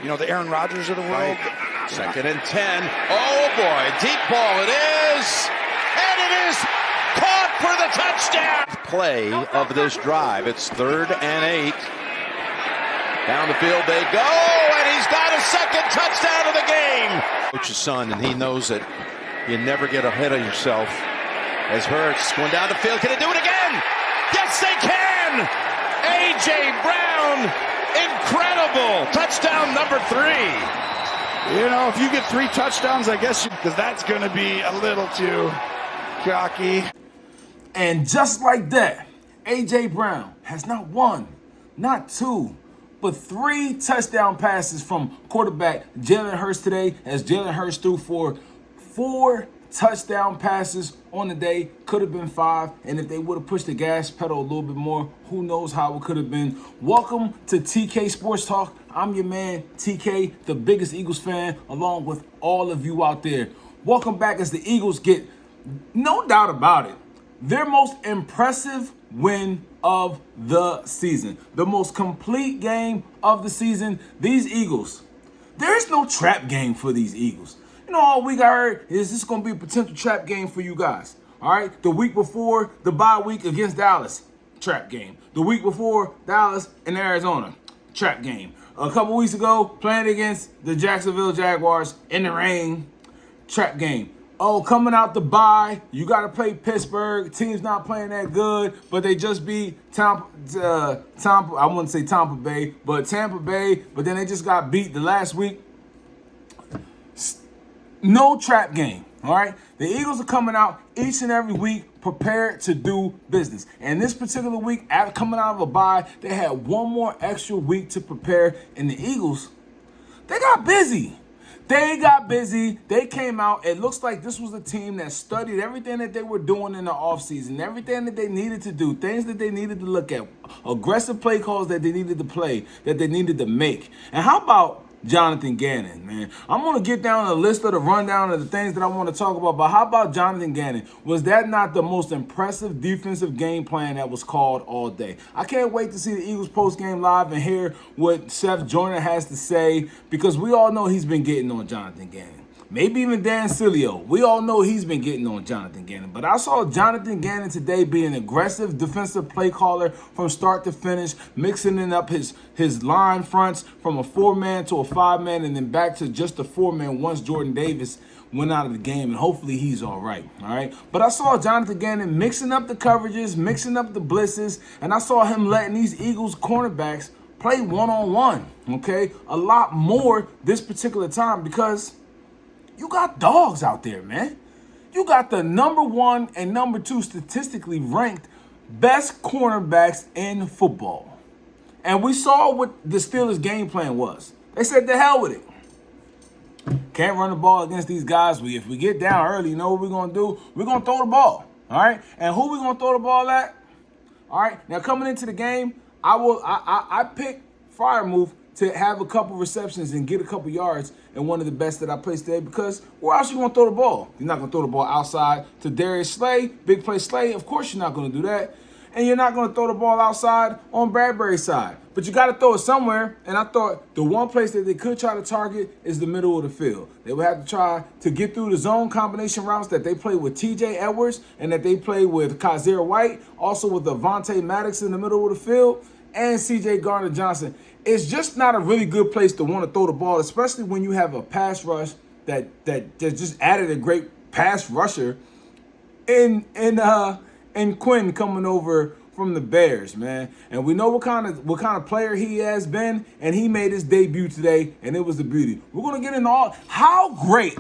You know, the Aaron Rodgers of the world. Right. 2nd and 10. Oh, boy. Deep ball it is. And it is caught for the touchdown. Play of this drive. It's 3rd and 8. Down the field they go, and he's got a second touchdown of the game. Coach's son, and he knows that you never get ahead of yourself. As Hurts going down the field, can he do it again? Yes, they can! A.J. Brown, incredible! Touchdown number 3. You know, if you get 3 touchdowns, I guess because that's going to be a little too cocky. And just like that, A.J. Brown has not 1, not 2, but 3 touchdown passes from quarterback Jalen Hurts today, as Jalen Hurts threw for 4 touchdown passes on the day. Could have been 5, and if they would have pushed the gas pedal a little bit more, who knows how it could have been. Welcome to TK Sports Talk. I'm your man, TK, the biggest Eagles fan, along with all of you out there. Welcome back as the Eagles get, no doubt about it, their most impressive win of the season. The most complete game of the season. These Eagles, there is no trap game for these Eagles. You know, all week I heard is this going to be a potential trap game for you guys. All right, the week before the bye week against Dallas, trap game. The week before Dallas and Arizona, trap game. A couple weeks ago, playing against the Jacksonville Jaguars in the rain, trap game. Oh, coming out the bye, you got to play Pittsburgh. Team's not playing that good, but they just beat Tampa. I wouldn't say Tampa Bay, but Tampa Bay. But then they just got beat the last week. No trap game, all right? The Eagles are coming out each and every week prepared to do business. And this particular week, after coming out of a bye, they had one more extra week to prepare. And the Eagles, they got busy. They came out. It looks like this was a team that studied everything that they were doing in the offseason, everything that they needed to do, things that they needed to look at, aggressive play calls that they needed to play, that they needed to make. And how about Jonathan Gannon, man? I'm going to get down a list of the rundown of the things that I want to talk about, but how about Jonathan Gannon? Was that not the most impressive defensive game plan that was called all day? I can't wait to see the Eagles post-game live and hear what Seth Joyner has to say, because we all know he's been getting on Jonathan Gannon. Maybe even Dan Sileo. We all know he's been getting on Jonathan Gannon. But I saw Jonathan Gannon today be an aggressive defensive play caller from start to finish, mixing it up his line fronts from a 4-man to a 5-man and then back to just a 4-man once Jordan Davis went out of the game, and hopefully he's all right. But I saw Jonathan Gannon mixing up the coverages, mixing up the blitzes, and I saw him letting these Eagles cornerbacks play one-on-one, okay? A lot more this particular time because you got dogs out there, man. You got the number 1 and number 2 statistically ranked best cornerbacks in football. And we saw what the Steelers' game plan was. They said, the hell with it. Can't run the ball against these guys. If we get down early, you know what we're going to do? We're going to throw the ball, all right? And who we going to throw the ball at? All right, now coming into the game, I picked Freiermuth to have a couple receptions and get a couple yards, and one of the best that I placed today, because where else you going to throw the ball? You're not going to throw the ball outside to Darius Slay, big play Slay. Of course you're not going to do that. And you're not going to throw the ball outside on Bradbury's side. But you got to throw it somewhere, and I thought the one place that they could try to target is the middle of the field. They would have to try to get through the zone combination routes that they play with T.J. Edwards and that they play with Kaiser White, also with Avonte Maddox in the middle of the field, and C.J. Gardner-Johnson. It's just not a really good place to want to throw the ball, especially when you have a pass rush that just added a great pass rusher in Quinn coming over from the Bears, man. And we know what kind of player he has been, and he made his debut today, and it was a beauty. We're gonna get into all. How great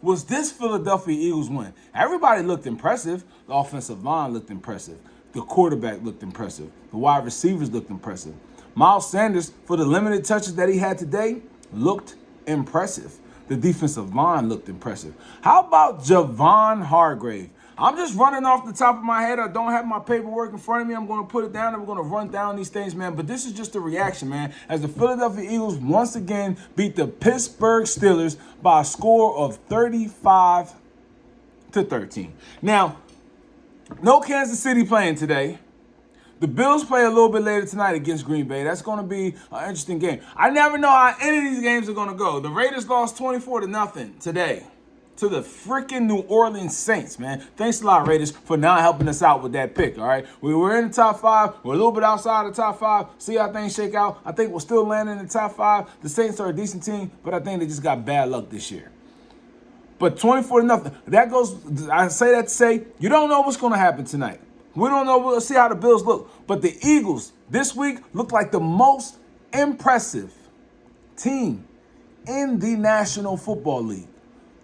was this Philadelphia Eagles win? Everybody looked impressive. The offensive line looked impressive. The quarterback looked impressive. The wide receivers looked impressive. Miles Sanders, for the limited touches that he had today, looked impressive. The defensive line looked impressive. How about Javon Hargrave? I'm just running off the top of my head. I don't have my paperwork in front of me. I'm going to put it down and we're going to run down these things, man. But this is just a reaction, man, as the Philadelphia Eagles once again beat the Pittsburg Steelers by a score of 35-13. Now, no Kansas City playing today. The Bills play a little bit later tonight against Green Bay. That's going to be an interesting game. I never know how any of these games are going to go. The Raiders lost 24-0 today to the freaking New Orleans Saints, man. Thanks a lot, Raiders, for not helping us out with that pick, all right? We were in the top 5. We're a little bit outside the top 5. See how things shake out. I think we'll still land in the top 5. The Saints are a decent team, but I think they just got bad luck this year. But 24-0, that goes, I say that to say, you don't know what's going to happen tonight. We don't know. We'll see how the Bills look. But the Eagles this week look like the most impressive team in the National Football League.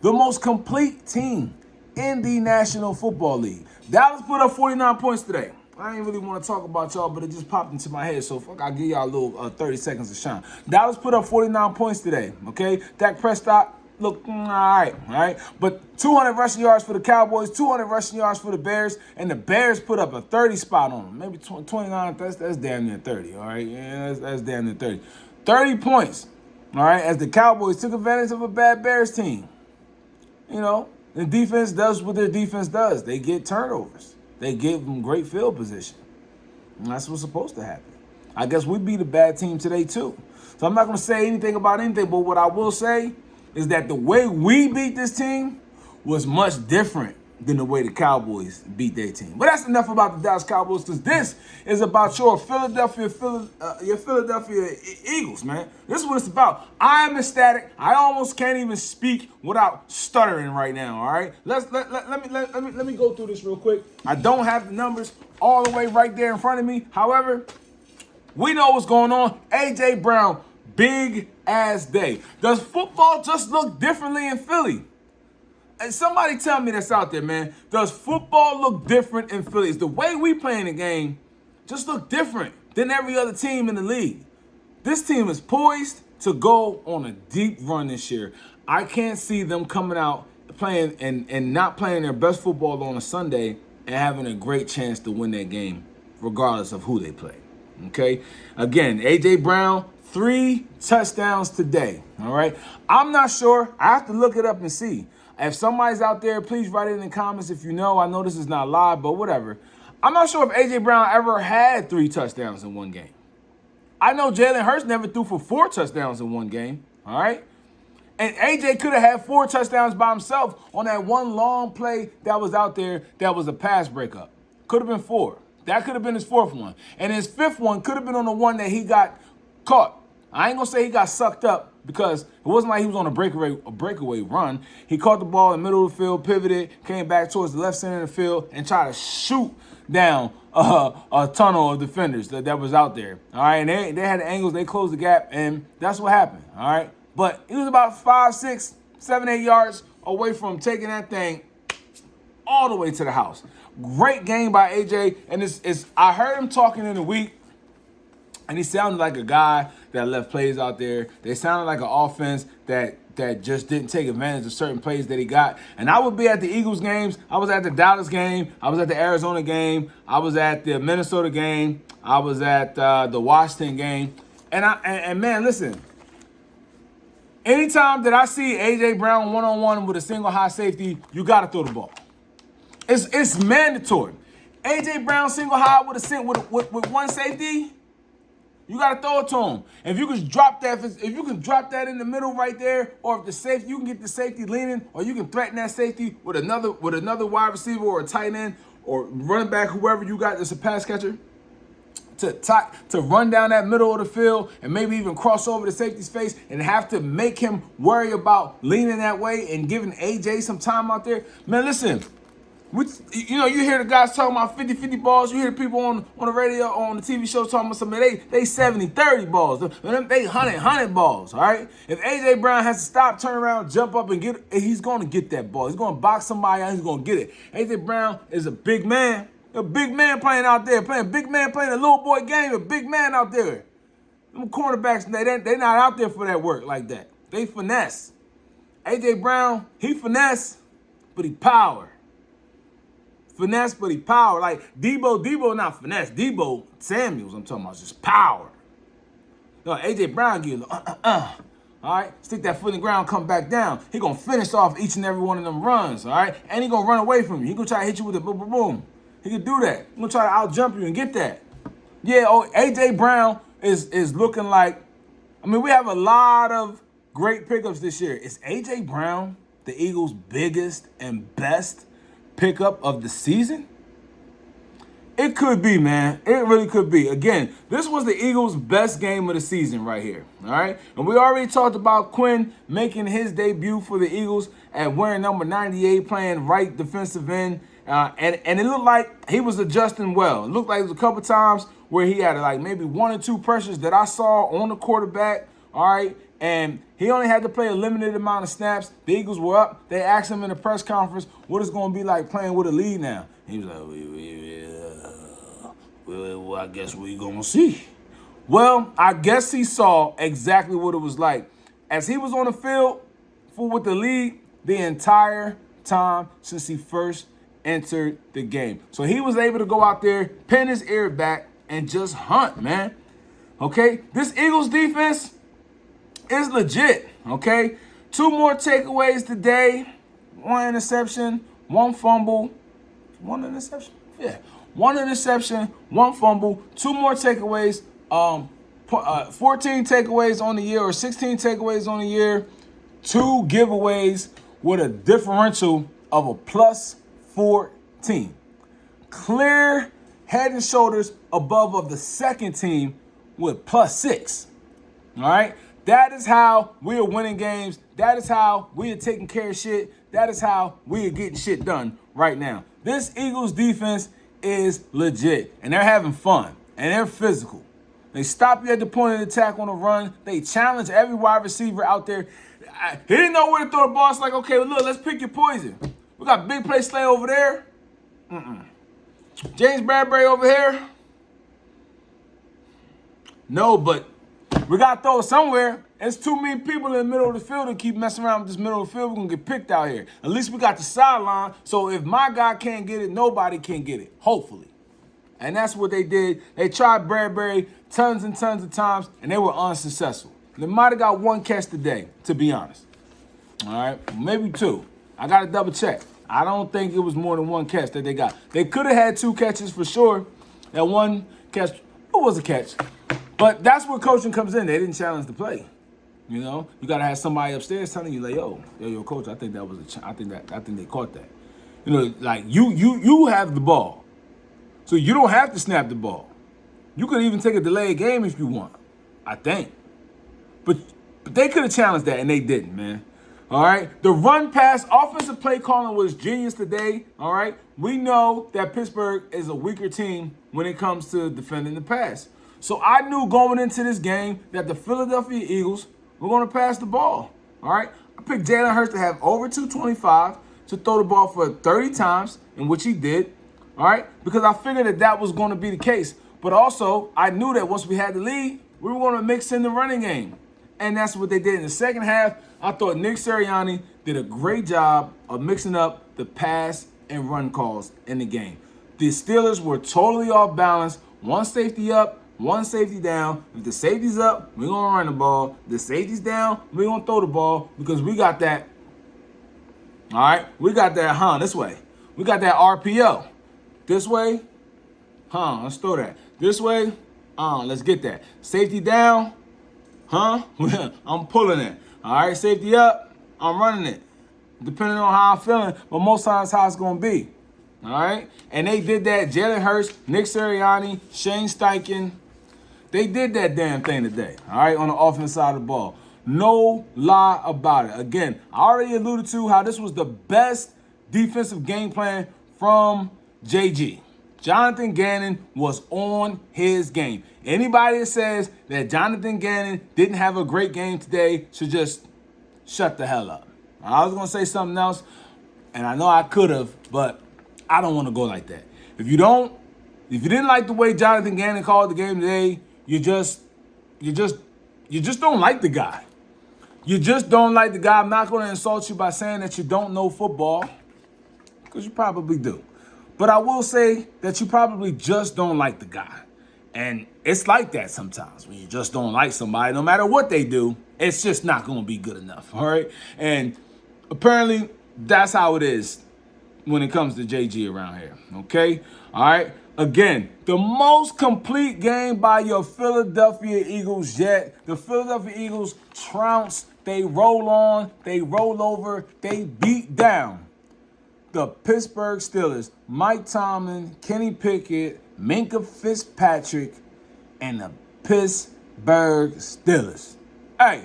The most complete team in the National Football League. Dallas put up 49 points today. I ain't really want to talk about y'all, but it just popped into my head. So I'll give y'all a little 30 seconds of shine. Dallas put up 49 points today, okay? Dak Prescott look all right? But 200 rushing yards for the Cowboys, 200 rushing yards for the Bears, and the Bears put up a 30 spot on them. Maybe 29, that's damn near 30, all right? Yeah, that's damn near 30. 30 points, all right, as the Cowboys took advantage of a bad Bears team. You know, the defense does what their defense does. They get turnovers. They give them great field position. And that's what's supposed to happen. I guess we beat a bad team today, too. So I'm not going to say anything about anything, but what I will say is that the way we beat this team was much different than the way the Cowboys beat their team. But that's enough about the Dallas Cowboys, because this is about your Philadelphia Eagles, man. This is what it's about. I am ecstatic. I almost can't even speak without stuttering right now, all right? Let me go through this real quick. I don't have the numbers all the way right there in front of me. However, we know what's going on. A.J. Brown, big ass day. Does football just look differently in Philly? And somebody tell me that's out there, man. Does football look different in Philly? Is the way we playing the game just look different than every other team in the league? This team is poised to go on a deep run this year. I can't see them coming out playing and not playing their best football on a Sunday and having a great chance to win that game, regardless of who they play. Okay? Again, A.J. Brown, 3 touchdowns today. All right? I'm not sure. I have to look it up and see. If somebody's out there, please write it in the comments if you know. I know this is not live, but whatever. I'm not sure if A.J. Brown ever had 3 touchdowns in one game. I know Jalen Hurts never threw for 4 touchdowns in one game, all right? And A.J. could have had 4 touchdowns by himself on that one long play that was out there that was a pass breakup. Could have been 4. That could have been his 4th one. And his 5th one could have been on the one that he got caught. I ain't going to say he got sucked up, because it wasn't like he was on a breakaway run. He caught the ball in the middle of the field, pivoted, came back towards the left center of the field, and tried to shoot down a tunnel of defenders that was out there. All right, and they had the angles, they closed the gap, and that's what happened. All right, but he was about 5, 6, 7, 8 yards away from taking that thing all the way to the house. Great game by AJ, and I heard him talking in the week. And he sounded like a guy that left plays out there. They sounded like an offense that just didn't take advantage of certain plays that he got. And I would be at the Eagles games. I was at the Dallas game. I was at the Arizona game. I was at the Minnesota game. I was at the Washington game. And man, listen. Anytime that I see A.J. Brown one-on-one with a single high safety, you got to throw the ball. It's mandatory. A.J. Brown single high with one safety, you gotta throw it to him. If you can drop that in the middle right there, or if the safety, you can get the safety leaning, or you can threaten that safety with another wide receiver or a tight end or running back, whoever you got that's a pass catcher, to run down that middle of the field and maybe even cross over the safety's face and have to make him worry about leaning that way and giving AJ some time out there. Man, listen. You hear the guys talking about 50-50 balls. You hear the people on the radio, on the TV show talking about something. They 70-30 balls. They 100 balls, all right? If A.J. Brown has to stop, turn around, jump up and get it, he's going to get that ball. He's going to box somebody out. He's going to get it. A.J. Brown is a big man. A big man playing out there, playing a little boy game, a big man out there. Them cornerbacks, they're not out there for that work like that. They finesse. A.J. Brown, he finesse, but he power. Finesse, but he power. Like Debo not finesse. Debo Samuels, I'm talking about, just power. No, A.J. Brown give you all right? Stick that foot in the ground, come back down. He going to finish off each and every one of them runs, all right? And he going to run away from you. He going to try to hit you with a boom, boom, boom. He can do that. He going to try to out-jump you and get that. Yeah, A.J. Brown is looking like, I mean, we have a lot of great pickups this year. Is A.J. Brown the Eagles' biggest and best pickup of the season? It could be, man. It really could be. Again, this was the Eagles' best game of the season right here, all right? And we already talked about Quinn making his debut for the Eagles at wearing number 98, playing right defensive end. And it looked like he was adjusting well. It looked like there was a couple times where he had like maybe 1 or 2 pressures that I saw on the quarterback, all right? And he only had to play a limited amount of snaps. The Eagles were up. They asked him in the press conference, what it's going to be like playing with a lead now? He was like, well, I guess we're going to see. Well, I guess he saw exactly what it was like as he was on the field with the lead the entire time since he first entered the game. So he was able to go out there, pin his ear back, and just hunt, man. Okay? This Eagles defense is legit, okay? 2 more takeaways today. 1 interception, 1 fumble. 1 interception? Yeah. 1 interception, 1 fumble, 2 more takeaways, 14 takeaways on the year or 16 takeaways on the year, 2 giveaways with a differential of a plus 14. Clear head and shoulders above of the second team with plus 6. All right? That is how we are winning games. That is how we are taking care of shit. That is how we are getting shit done right now. This Eagles defense is legit, and they're having fun, and they're physical. They stop you at the point of attack on the run. They challenge every wide receiver out there. He didn't know where to throw the ball. It's like, okay, well, look, let's pick your poison. We got Big Play Slay over there. James Bradbury over here. No, but we got to throw it somewhere. There's too many people in the middle of the field to keep messing around with this middle of the field. We're going to get picked out here. At least we got the sideline, so if my guy can't get it, nobody can get it, hopefully. And that's what they did. They tried Bradbury tons and tons of times, and they were unsuccessful. They might have got 1 catch today, to be honest. All right, maybe 2. I got to double check. I don't think it was more than 1 catch that they got. They could have had 2 catches for sure. That 1 catch, it was a catch. But that's where coaching comes in. They didn't challenge the play. You know, you gotta have somebody upstairs telling you, like, yo, coach, I think that was I think they caught that. You know, like you have the ball, so you don't have to snap the ball. You could even take a delayed game if you want, I think. But they could have challenged that, and they didn't, man. All right, the run pass offensive play calling was genius today. All right, we know that Pittsburgh is a weaker team when it comes to defending the pass. So I knew going into this game that the Philadelphia Eagles were going to pass the ball, all right? I picked Jalen Hurts to have over 225, to throw the ball for 30 times, in which he did, all right? Because I figured that was going to be the case. But also, I knew that once we had the lead, we were going to mix in the running game. And that's what they did. In the second half, I thought Nick Sirianni did a great job of mixing up the pass and run calls in the game. The Steelers were totally off balance, 1 safety up, 1 safety down. If the safety's up, we're going to run the ball. The safety's down, we're going to throw the ball because we got that. All right? We got that, this way. We got that RPO. This way, let's throw that. This way, let's get that. Safety down, I'm pulling it. All right? Safety up, I'm running it. Depending on how I'm feeling, but most times how it's going to be. All right? And they did that. Jalen Hurts, Nick Sirianni, Shane Steichen. They did that damn thing today, all right, on the offensive side of the ball. No lie about it. Again, I already alluded to how this was the best defensive game plan from JG. Jonathan Gannon was on his game. Anybody that says that Jonathan Gannon didn't have a great game today should just shut the hell up. I was going to say something else, and I know I could have, but I don't want to go like that. If you didn't like the way Jonathan Gannon called the game today, you just don't like the guy. You just don't like the guy. I'm not going to insult you by saying that you don't know football, because you probably do. But I will say that you probably just don't like the guy. And it's like that sometimes when you just don't like somebody. No matter what they do, it's just not going to be good enough, all right? And apparently that's how it is when it comes to JG around here, okay? All right? Again, the most complete game by your Philadelphia Eagles yet. The Philadelphia Eagles trounce, they roll on, they roll over, they beat down the Pittsburgh Steelers. Mike Tomlin, Kenny Pickett, Minkah Fitzpatrick, and the Pittsburgh Steelers. Hey,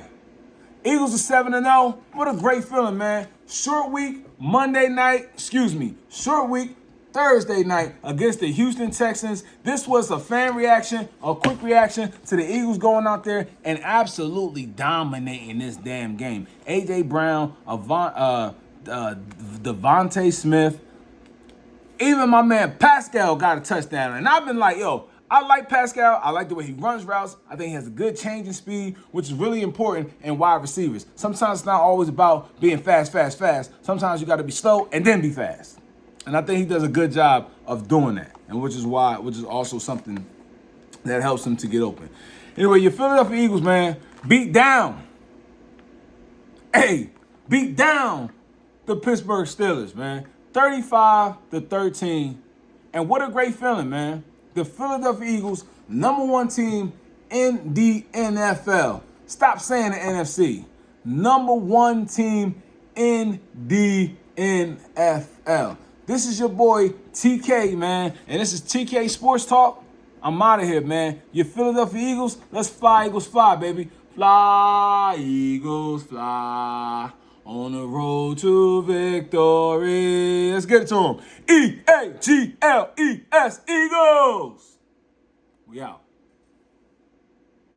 Eagles are 7-0. What a great feeling, man. Short week, short week, Thursday night against the Houston Texans. This was a fan reaction, a quick reaction to the Eagles going out there and absolutely dominating this damn game. A.J. Brown, Devontae Smith, even my man Pascal got a touchdown. And I've been like, yo, I like Pascal. I like the way he runs routes. I think he has a good change in speed, which is really important in wide receivers. Sometimes it's not always about being fast. Sometimes you got to be slow and then be fast. And I think he does a good job of doing that, and which is also something that helps him to get open. Anyway, your Philadelphia Eagles, man, beat down the Pittsburgh Steelers, man, 35-13. And what a great feeling, man. The Philadelphia Eagles, #1 team in the NFL. Stop saying the NFC. #1 team in the NFL. This is your boy TK, man, and this is TK Sports Talk. I'm out of here, man. Your Philadelphia Eagles, let's fly, Eagles, fly, baby. Fly, Eagles, fly. On the road to victory. Let's get it to them. E-A-G-L-E-S, Eagles. We out.